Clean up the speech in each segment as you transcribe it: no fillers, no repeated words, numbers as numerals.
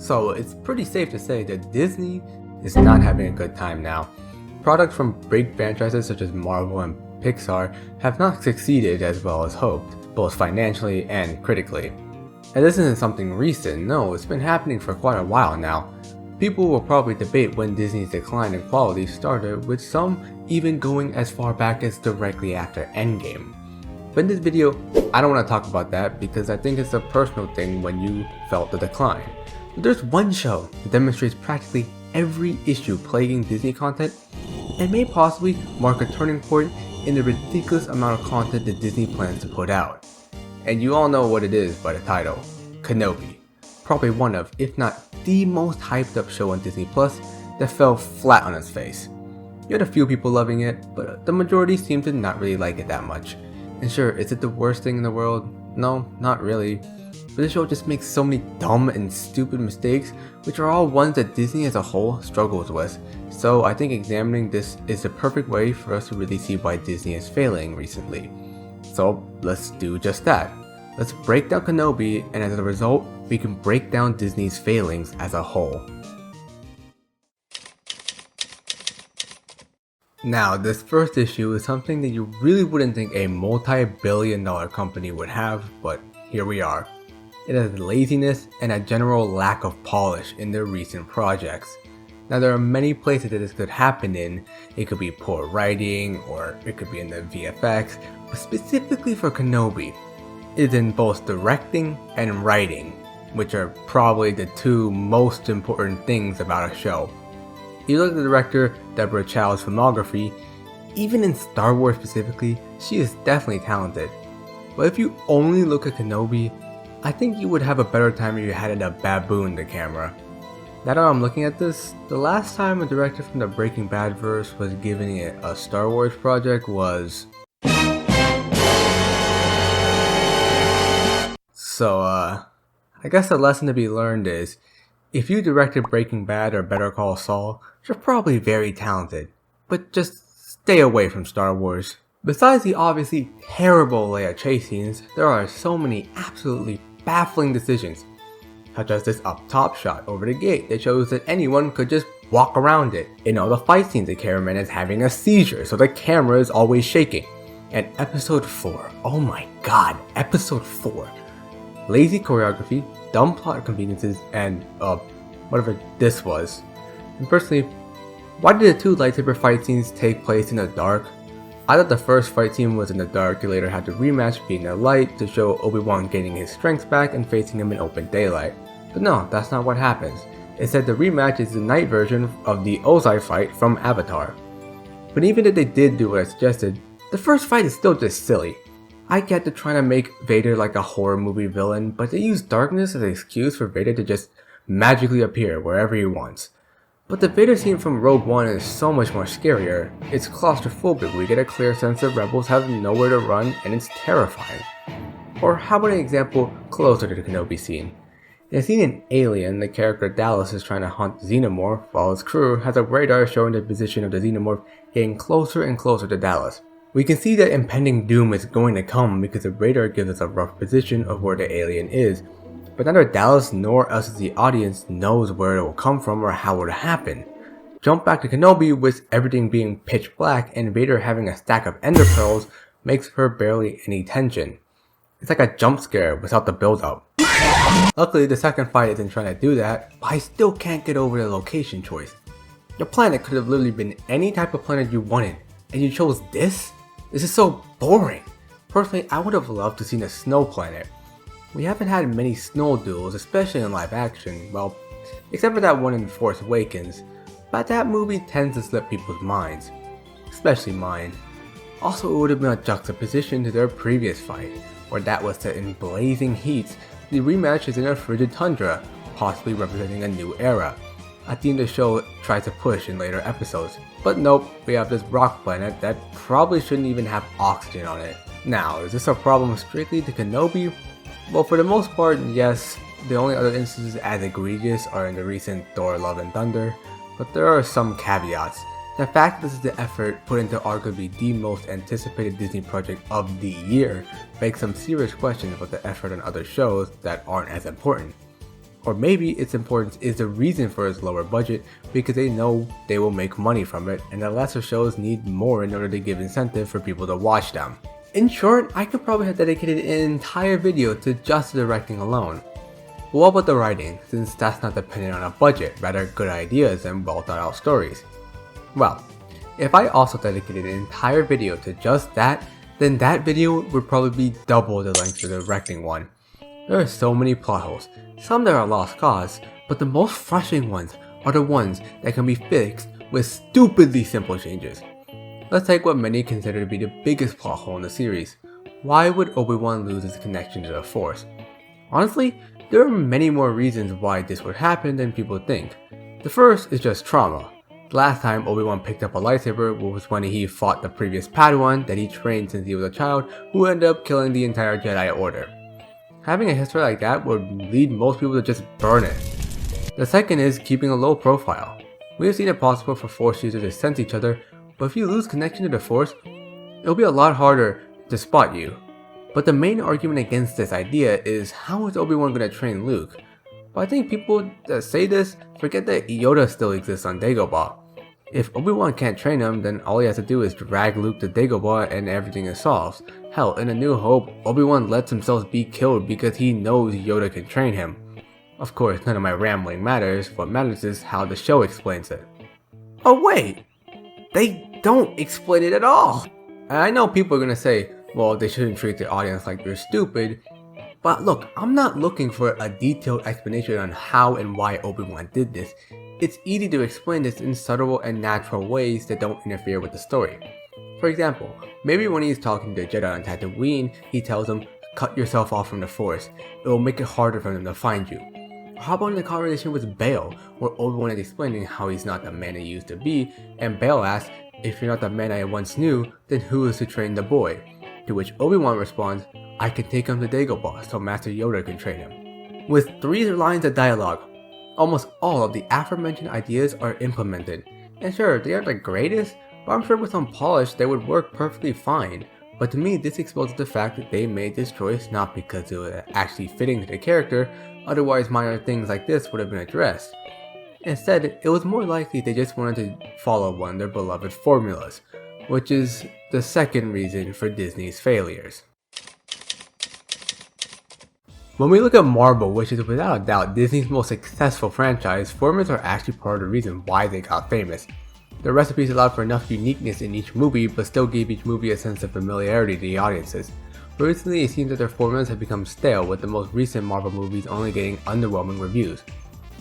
So it's pretty safe to say that Disney is not having a good time now. Products from big franchises such as Marvel and Pixar have not succeeded as well as hoped, both financially and critically. And this isn't something recent, no, it's been happening for quite a while now. People will probably debate when Disney's decline in quality started, with some even going as far back as directly after Endgame. But in this video, I don't want to talk about that because I think it's a personal thing when you felt the decline. But there's one show that demonstrates practically every issue plaguing Disney content and may possibly mark a turning point in the ridiculous amount of content that Disney plans to put out. And you all know what it is by the title, Kenobi. Probably one of, if not the most hyped up show on Disney Plus that fell flat on its face. You had a few people loving it, but the majority seemed to not really like it that much. And sure, is it the worst thing in the world? No, not really. But this show just makes so many dumb and stupid mistakes, which are all ones that Disney as a whole struggles with. So I think examining this is the perfect way for us to really see why Disney is failing recently. So let's do just that. Let's break down Kenobi, and as a result, we can break down Disney's failings as a whole. Now, this first issue is something that you really wouldn't think a multi-billion-dollar company would have, but here we are. It has laziness and a general lack of polish in their recent projects. Now, there are many places that this could happen in. It could be poor writing, or it could be in the VFX, but specifically for Kenobi, it is in both directing and writing, which are probably the two most important things about a show. You look at the director, Deborah Chow's filmography, even in Star Wars specifically, she is definitely talented. But if you only look at Kenobi, I think you would have a better time if you had a baboon the camera. Now that I'm looking at this, the last time a director from the Breaking Bad verse was giving it a Star Wars project was... So, I guess the lesson to be learned is, if you directed Breaking Bad or Better Call Saul, you're probably very talented, but just stay away from Star Wars. Besides the obviously terrible Leia chase scenes, there are so many absolutely baffling decisions, such as this up top shot over the gate that shows that anyone could just walk around it. In all the fight scenes, the cameraman is having a seizure, so the camera is always shaking. And episode 4, oh my god, episode 4. Lazy choreography, dumb plot conveniences, and whatever this was. And personally, why did the two lightsaber fight scenes take place in the dark? I thought the first fight scene was in the dark. You later had the rematch be in the light to show Obi-Wan getting his strength back and facing him in open daylight. But no, that's not what happens. It said the rematch is the night version of the Ozai fight from Avatar. But even if they did do what I suggested, the first fight is still just silly. I get to trying to make Vader like a horror movie villain, but they use darkness as an excuse for Vader to just magically appear wherever he wants. But the Vader scene from Rogue One is so much more scarier. It's claustrophobic, we get a clear sense that rebels have nowhere to run, and it's terrifying. Or how about an example closer to the Kenobi scene? In a scene in Alien, the character Dallas is trying to hunt the Xenomorph, while his crew has a radar showing the position of the Xenomorph getting closer and closer to Dallas. We can see that impending doom is going to come because the radar gives us a rough position of where the alien is, but neither Dallas nor us as the audience knows where it will come from or how it will happen. Jump back to Kenobi with everything being pitch black and Vader having a stack of ender pearls makes for barely any tension. It's like a jump scare without the build up. Luckily the second fight isn't trying to do that, but I still can't get over the location choice. Your planet could have literally been any type of planet you wanted, and you chose this? This is so boring. Personally, I would have loved to see a snow planet. We haven't had many snow duels, especially in live action, well, except for that one in Force Awakens, but that movie tends to slip people's minds, especially mine. Also, it would have been a juxtaposition to their previous fight, where that was set in blazing heat. The rematch is in a frigid tundra, possibly representing a new era, a theme the show tries to push in later episodes. But nope, we have this rock planet that probably shouldn't even have oxygen on it. Now, is this a problem strictly to Kenobi? Well, for the most part, yes. The only other instances as egregious are in the recent Thor Love and Thunder, but there are some caveats. The fact that this is the effort put into arguably the most anticipated Disney project of the year begs some serious questions about the effort on other shows that aren't as important. Or maybe its importance is the reason for its lower budget because they know they will make money from it and the lesser shows need more in order to give incentive for people to watch them. In short, I could probably have dedicated an entire video to just the directing alone. But what about the writing, since that's not dependent on a budget, rather good ideas and well thought out stories? Well, if I also dedicated an entire video to just that, then that video would probably be double the length of the directing one. There are so many plot holes, some that are lost cause, but the most frustrating ones are the ones that can be fixed with stupidly simple changes. Let's take what many consider to be the biggest plot hole in the series. Why would Obi-Wan lose his connection to the Force? Honestly, there are many more reasons why this would happen than people think. The first is just trauma. The last time Obi-Wan picked up a lightsaber was when he fought the previous Padawan that he trained since he was a child, who ended up killing the entire Jedi Order. Having a history like that would lead most people to just burn it. The second is keeping a low profile. We have seen it possible for Force users to sense each other, but if you lose connection to the Force, it'll be a lot harder to spot you. But the main argument against this idea is how is Obi-Wan going to train Luke? But I think people that say this forget that Yoda still exists on Dagobah. If Obi-Wan can't train him, then all he has to do is drag Luke to Dagobah and everything is solved. Hell, in A New Hope, Obi-Wan lets himself be killed because he knows Yoda can train him. Of course, none of my rambling matters, what matters is how the show explains it. Oh wait! They don't explain it at all! And I know people are gonna say, well, they shouldn't treat the audience like they're stupid, but look, I'm not looking for a detailed explanation on how and why Obi-Wan did this. It's easy to explain this in subtle and natural ways that don't interfere with the story. For example, maybe when he's talking to Jedi on Tatooine, he tells them, cut yourself off from the Force, it will make it harder for them to find you. Or how about in the conversation with Bail, where Obi-Wan is explaining how he's not the man he used to be, and Bail asks, if you're not the man I once knew, then who is to train the boy? To which Obi-Wan responds, I can take him to Dagobah so Master Yoda can train him. With 3 lines of dialogue, almost all of the aforementioned ideas are implemented. And sure, they aren't the greatest, but I'm sure with some polish they would work perfectly fine. But to me, this exposes the fact that they made this choice not because it was actually fitting to the character, otherwise minor things like this would have been addressed. Instead, it was more likely they just wanted to follow one of their beloved formulas, which is the second reason for Disney's failures. When we look at Marvel, which is without a doubt Disney's most successful franchise, formulas are actually part of the reason why they got famous. The recipes allowed for enough uniqueness in each movie, but still gave each movie a sense of familiarity to the audiences. But recently it seems that their formulas have become stale, with the most recent Marvel movies only getting underwhelming reviews.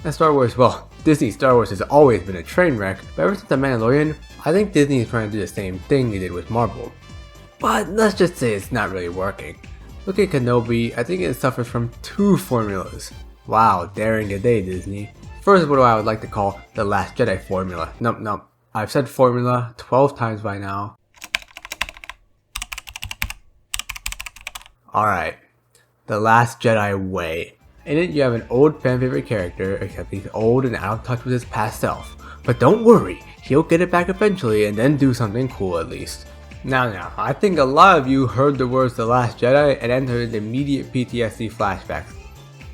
And Star Wars, well, Disney Star Wars has always been a train wreck, but ever since The Mandalorian, I think Disney is trying to do the same thing they did with Marvel. But let's just say it's not really working. Look at Kenobi, I think it suffers from 2 formulas. Wow, daring a day, Disney. First, what I would like to call the Last Jedi formula. Nope, I've said formula 12 times by now. Alright, The Last Jedi way. In it, you have an old fan favorite character, except he's old and out of touch with his past self. But don't worry, he'll get it back eventually and then do something cool at least. Now, I think a lot of you heard the words The Last Jedi and entered immediate PTSD flashbacks.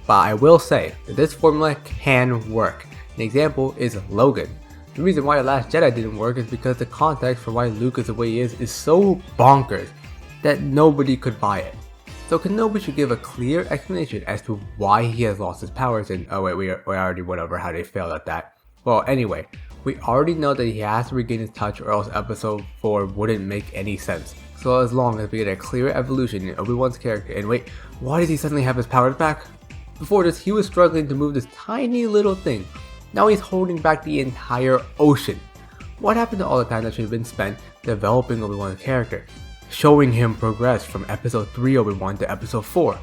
But I will say that this formula can work. An example is Logan. The reason why The Last Jedi didn't work is because the context for why Luke is the way he is so bonkers that nobody could buy it. So Kenobi should give a clear explanation as to why he has lost his powers and oh wait, we already went over how they failed at that. Well, anyway, we already know that he has to regain his touch or else episode 4 wouldn't make any sense. So as long as we get a clear evolution in Obi-Wan's character, and wait, why does he suddenly have his powers back? Before this, he was struggling to move this tiny little thing. Now he's holding back the entire ocean. What happened to all the time that should have been spent developing Obi-Wan's character? Showing him progress from episode 3 Obi-Wan to episode 4.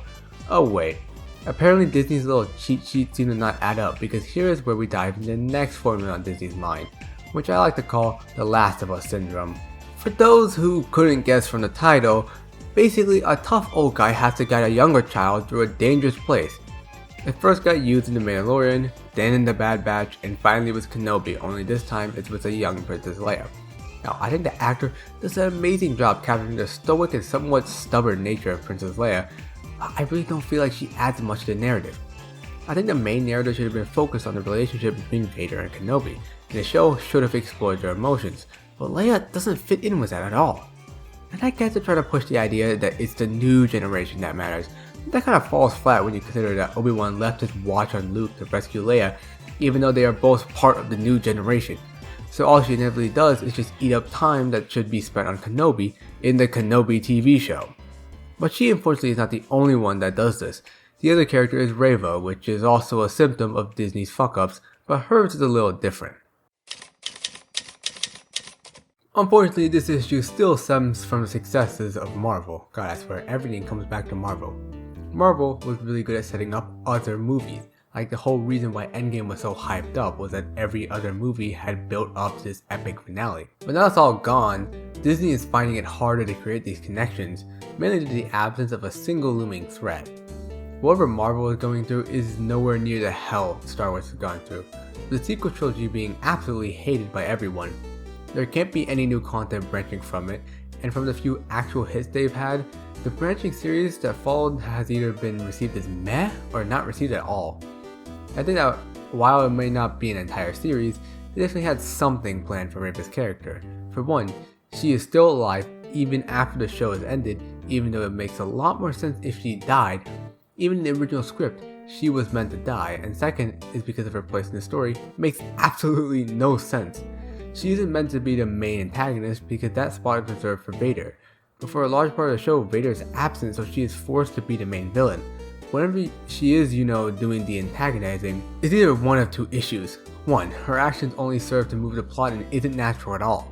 Oh wait, apparently Disney's little cheat sheet seemed to not add up because here is where we dive into the next formula on Disney's mind, which I like to call the Last of Us syndrome. For those who couldn't guess from the title, basically a tough old guy has to guide a younger child through a dangerous place. It first got used in The Mandalorian, then in The Bad Batch, and finally with Kenobi, only this time it's with a young Princess Leia. Now, I think the actor does an amazing job capturing the stoic and somewhat stubborn nature of Princess Leia, but I really don't feel like she adds much to the narrative. I think the main narrative should have been focused on the relationship between Vader and Kenobi, and the show should have explored their emotions, but Leia doesn't fit in with that at all. And I get to try to push the idea that it's the new generation that matters, but that kind of falls flat when you consider that Obi-Wan left his watch on Luke to rescue Leia, even though they are both part of the new generation. So all she inevitably does is just eat up time that should be spent on Kenobi in the Kenobi TV show. But she unfortunately is not the only one that does this. The other character is Reva, which is also a symptom of Disney's fuck-ups, but hers is a little different. Unfortunately, this issue still stems from the successes of Marvel. God, I swear, everything comes back to Marvel. Marvel was really good at setting up other movies. Like, the whole reason why Endgame was so hyped up was that every other movie had built up to this epic finale. But now it's all gone, Disney is finding it harder to create these connections, mainly due to the absence of a single looming threat. Whatever Marvel is going through is nowhere near the hell Star Wars has gone through, the sequel trilogy being absolutely hated by everyone. There can't be any new content branching from it, and from the few actual hits they've had, the branching series that followed has either been received as meh or not received at all. I think that while it may not be an entire series, it definitely had something planned for Reva's character. For one, she is still alive even after the show has ended, even though it makes a lot more sense if she died. Even in the original script, she was meant to die, and second is because of her place in the story, makes absolutely no sense. She isn't meant to be the main antagonist because that spot is reserved for Vader, but for a large part of the show, Vader is absent, so she is forced to be the main villain. Whenever she is, doing the antagonizing, it's either one of two issues. One, her actions only serve to move the plot and isn't natural at all.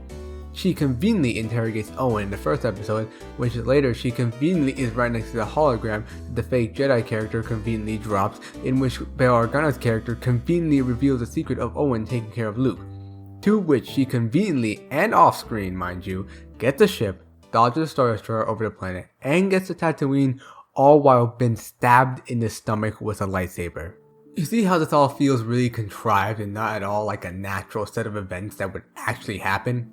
She conveniently interrogates Owen in the first episode, which later she conveniently is right next to the hologram that the fake Jedi character conveniently drops, in which Bail Organa's character conveniently reveals the secret of Owen taking care of Luke. To which she conveniently, and off-screen mind you, gets a ship, dodges a Star Destroyer over the planet, and gets to Tatooine, all while being stabbed in the stomach with a lightsaber. You see how this all feels really contrived and not at all like a natural set of events that would actually happen?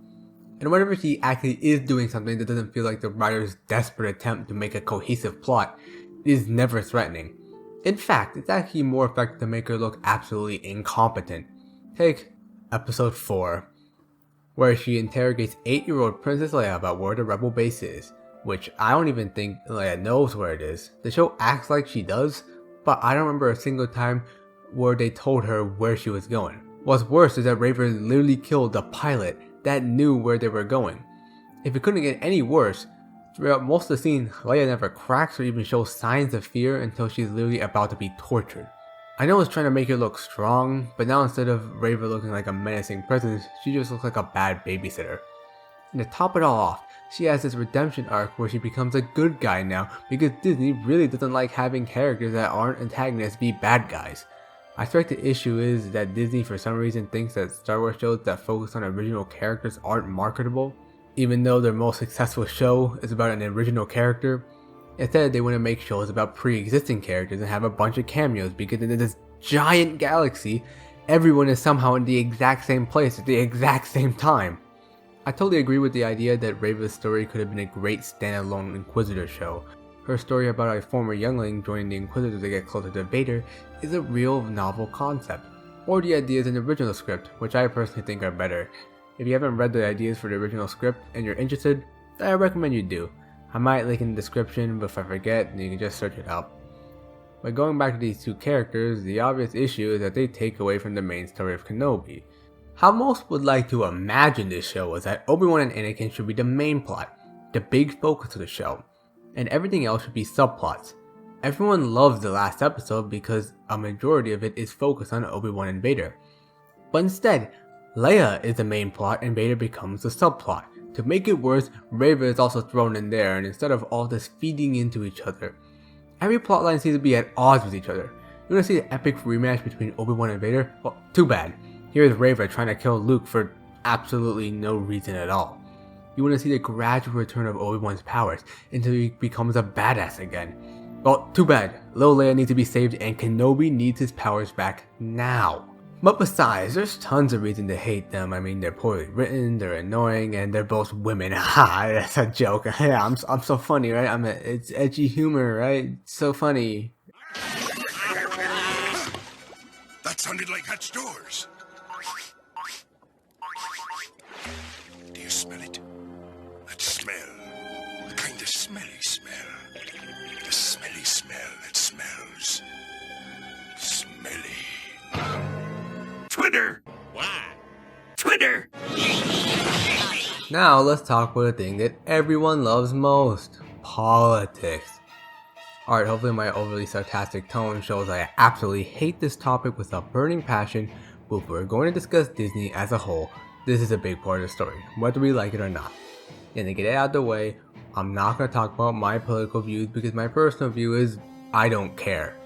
And whenever she actually is doing something that doesn't feel like the writer's desperate attempt to make a cohesive plot, it is never threatening. In fact, it's actually more effective to make her look absolutely incompetent. Take episode 4, where she interrogates 8-year-old Princess Leia about where the rebel base is, which I don't even think Leia knows where it is. The show acts like she does, but I don't remember a single time where they told her where she was going. What's worse is that Reva literally killed the pilot that knew where they were going. If it couldn't get any worse, throughout most of the scene, Leia never cracks or even shows signs of fear until she's literally about to be tortured. I know it's trying to make her look strong, but now instead of Reva looking like a menacing presence, she just looks like a bad babysitter. And to top it all off, she has this redemption arc where she becomes a good guy now because Disney really doesn't like having characters that aren't antagonists be bad guys. I suspect the issue is that Disney for some reason thinks that Star Wars shows that focus on original characters aren't marketable, even though their most successful show is about an original character. Instead, they want to make shows about pre-existing characters and have a bunch of cameos because in this giant galaxy, everyone is somehow in the exact same place at the exact same time. I totally agree with the idea that Reva's story could have been a great standalone Inquisitor show. Her story about a former youngling joining the Inquisitors to get closer to Vader is a real novel concept, or the ideas in the original script, which I personally think are better. If you haven't read the ideas for the original script and you're interested, I recommend you do. I might link in the description, but if I forget, then you can just search it up. But going back to these two characters, the obvious issue is that they take away from the main story of Kenobi. How most would like to imagine this show is that Obi-Wan and Anakin should be the main plot, the big focus of the show, and everything else should be subplots. Everyone loves the last episode because a majority of it is focused on Obi-Wan and Vader. But instead, Leia is the main plot and Vader becomes the subplot. To make it worse, Reva is also thrown in there, and instead of all this feeding into each other, every plotline seems to be at odds with each other. You want to see the epic rematch between Obi-Wan and Vader? Well, too bad. Here's Reva trying to kill Luke for absolutely no reason at all. You want to see the gradual return of Obi-Wan's powers until he becomes a badass again. Well, too bad. Little Leia needs to be saved and Kenobi needs his powers back now. But besides, there's tons of reason to hate them. I mean, they're poorly written, they're annoying, and they're both women. Haha, that's a joke. Yeah, I'm so funny, right? It's edgy humor, right? It's so funny. sounded like hatch doors. Do you smell it? That smell. The kind of smelly smell. The smelly smell that smells smelly. Twitter! Why? Twitter! Now let's talk about the thing that everyone loves most. Politics. Alright, hopefully my overly sarcastic tone shows I absolutely hate this topic with a burning passion, but if we're going to discuss Disney as a whole, this is a big part of the story, whether we like it or not. And to get it out of the way, I'm not going to talk about my political views because my personal view is I don't care.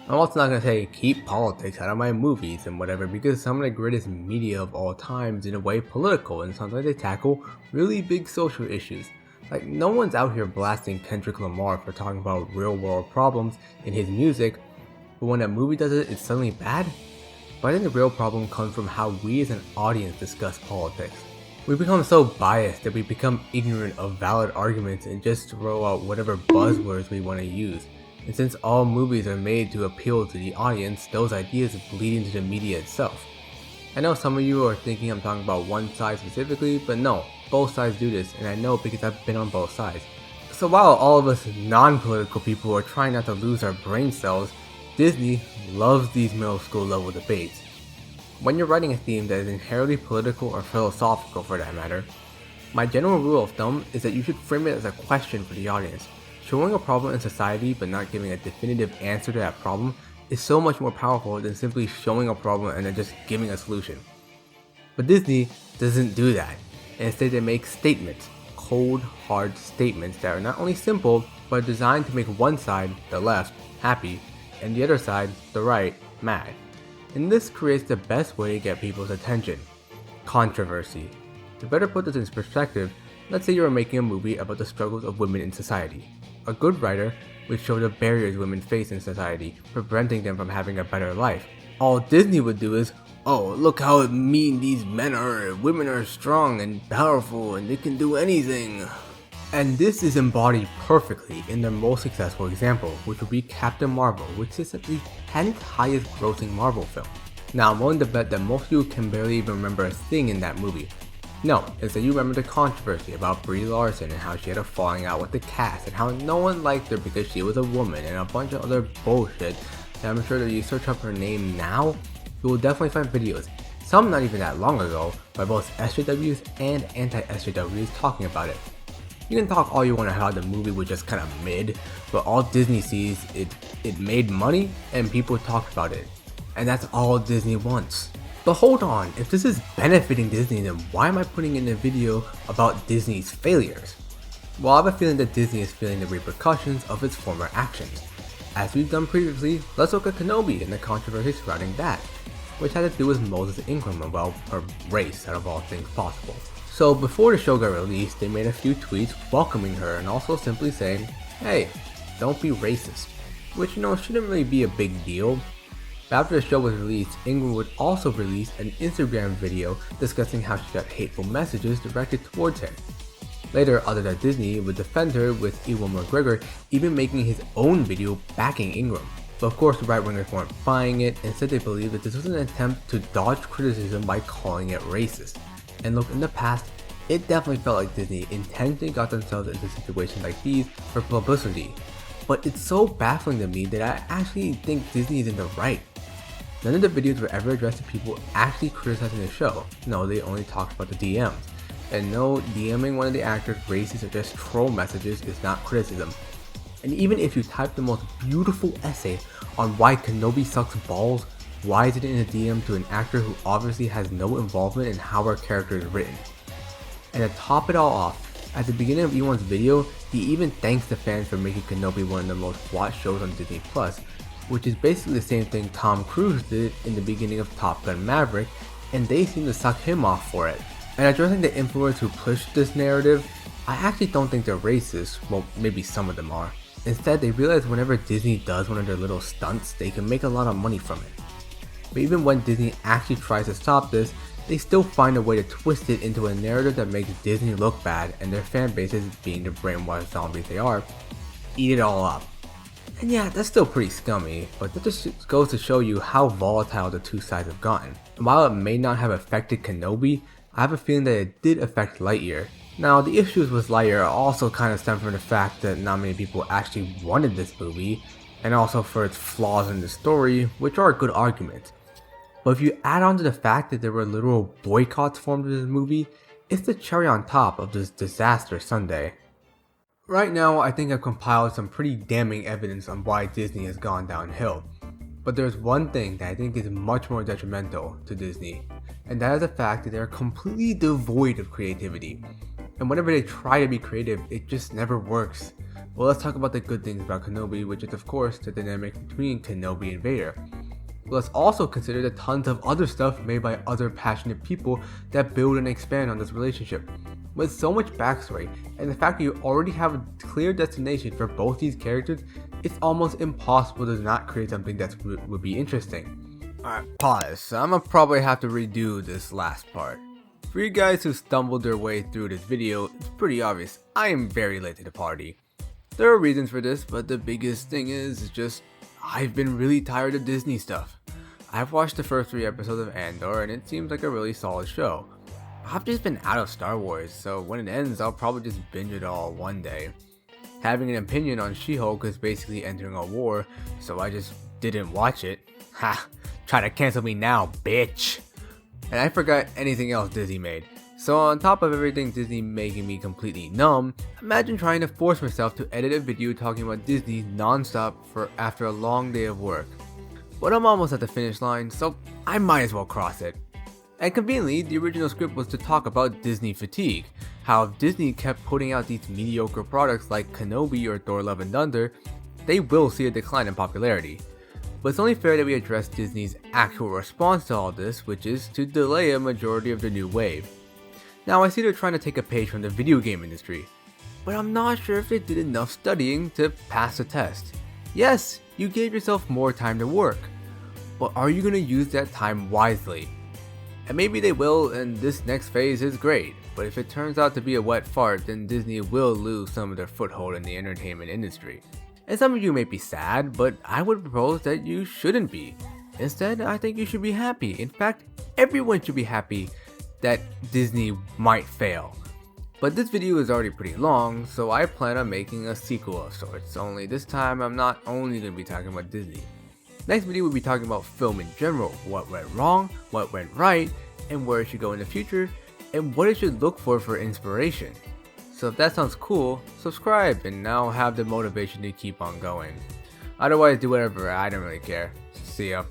I'm also not going to say keep politics out of my movies and whatever because some of the greatest media of all time is in a way political and sometimes they tackle really big social issues. Like, no one's out here blasting Kendrick Lamar for talking about real world problems in his music, but when a movie does it, it's suddenly bad? But I think the real problem comes from how we as an audience discuss politics. We become so biased that we become ignorant of valid arguments and just throw out whatever buzzwords we want to use. And since all movies are made to appeal to the audience, those ideas bleed into the media itself. I know some of you are thinking I'm talking about one side specifically, but no, both sides do this, and I know because I've been on both sides. So while all of us non-political people are trying not to lose our brain cells, Disney loves these middle school level debates. When you're writing a theme that is inherently political or philosophical for that matter, my general rule of thumb is that you should frame it as a question for the audience. Showing a problem in society but not giving a definitive answer to that problem is so much more powerful than simply showing a problem and then just giving a solution. But Disney doesn't do that. Instead, they make statements, cold, hard statements that are not only simple, but designed to make one side, the left, happy, and the other side, the right, mad. And this creates the best way to get people's attention. Controversy. To better put this in perspective, let's say you are making a movie about the struggles of women in society. A good writer would show the barriers women face in society, preventing them from having a better life. All Disney would do is, oh, look how mean these men are, women are strong and powerful and they can do anything. And this is embodied perfectly in their most successful example, which would be Captain Marvel, which is the 10th highest grossing Marvel film. Now I'm willing to bet that most of you can barely even remember a thing in that movie. No, instead you remember the controversy about Brie Larson and how she had a falling out with the cast and how no one liked her because she was a woman and a bunch of other bullshit that I'm sure that you search up her name now, you will definitely find videos, some not even that long ago, by both SJWs and anti-SJWs talking about it. You can talk all you want about how the movie was just kinda mid, but all Disney sees, it made money and people talked about it. And that's all Disney wants. But hold on, if this is benefiting Disney, then why am I putting in a video about Disney's failures? Well, I have a feeling that Disney is feeling the repercussions of its former actions. As we've done previously, let's look at Kenobi and the controversy surrounding that, which had to do with Moses Ingram and, well, her race out of all things possible. So before the show got released, they made a few tweets welcoming her and also simply saying, hey, don't be racist, which shouldn't really be a big deal. But after the show was released, Ingram would also release an Instagram video discussing how she got hateful messages directed towards her. Later, others at Disney would defend her, with Ewan McGregor even making his own video backing Ingram. But of course the right-wingers weren't buying it, instead they believed that this was an attempt to dodge criticism by calling it racist. And look, in the past, it definitely felt like Disney intentionally got themselves into situations like these for publicity. But it's so baffling to me that I actually think Disney is in the right. None of the videos were ever addressed to people actually criticizing the show. No, they only talked about the DMs. And no, DMing one of the actors racist or just troll messages is not criticism. And even if you type the most beautiful essay on why Kenobi sucks balls, why is it in a DM to an actor who obviously has no involvement in how her character is written? And to top it all off, at the beginning of Ewan's video, he even thanks the fans for making Kenobi one of the most watched shows on Disney+, which is basically the same thing Tom Cruise did in the beginning of Top Gun Maverick, and they seem to suck him off for it. And addressing the influencers who pushed this narrative, I actually don't think they're racist, well maybe some of them are. Instead, they realize whenever Disney does one of their little stunts, they can make a lot of money from it. But even when Disney actually tries to stop this, they still find a way to twist it into a narrative that makes Disney look bad and their fan bases, being the brainwashed zombies they are, eat it all up. And yeah, that's still pretty scummy, but that just goes to show you how volatile the two sides have gotten. And while it may not have affected Kenobi, I have a feeling that it did affect Lightyear. Now, the issues with Lightyear also kind of stem from the fact that not many people actually wanted this movie, and also for its flaws in the story, which are a good argument. But if you add on to the fact that there were literal boycotts formed of this movie, it's the cherry on top of this disaster Sunday. Right now, I think I've compiled some pretty damning evidence on why Disney has gone downhill. But there's one thing that I think is much more detrimental to Disney, and that is the fact that they're completely devoid of creativity. And whenever they try to be creative, it just never works. Well, let's talk about the good things about Kenobi, which is of course the dynamic between Kenobi and Vader. But let's also consider the tons of other stuff made by other passionate people that build and expand on this relationship. With so much backstory, and the fact that you already have a clear destination for both these characters, it's almost impossible to not create something that would be interesting. Alright, pause. I'm gonna probably have to redo this last part. For you guys who stumbled their way through this video, it's pretty obvious, I am very late to the party. There are reasons for this, but the biggest thing is just, I've been really tired of Disney stuff. I've watched the first 3 episodes of Andor and it seems like a really solid show. I've just been out of Star Wars, so when it ends, I'll probably just binge it all one day. Having an opinion on She-Hulk is basically entering a war, so I just didn't watch it. Ha! Try to cancel me now, bitch! And I forgot anything else Disney made. So on top of everything Disney making me completely numb, imagine trying to force myself to edit a video talking about Disney non-stop after a long day of work. But I'm almost at the finish line, so I might as well cross it. And conveniently, the original script was to talk about Disney fatigue, how if Disney kept putting out these mediocre products like Kenobi or Thor Love and Thunder, they will see a decline in popularity. But it's only fair that we address Disney's actual response to all this, which is to delay a majority of the new wave. Now I see they're trying to take a page from the video game industry, but I'm not sure if they did enough studying to pass the test. Yes, you gave yourself more time to work, but are you going to use that time wisely? And maybe they will, and this next phase is great, but if it turns out to be a wet fart, then Disney will lose some of their foothold in the entertainment industry. And some of you may be sad, but I would propose that you shouldn't be. Instead, I think you should be happy. In fact, everyone should be happy that Disney might fail. But this video is already pretty long, so I plan on making a sequel of sorts, only this time I'm not only going to be talking about Disney. Next video we'll be talking about film in general, what went wrong, what went right, and where it should go in the future, and what it should look for inspiration. So if that sounds cool, subscribe and now have the motivation to keep on going. Otherwise do whatever, I don't really care. See ya.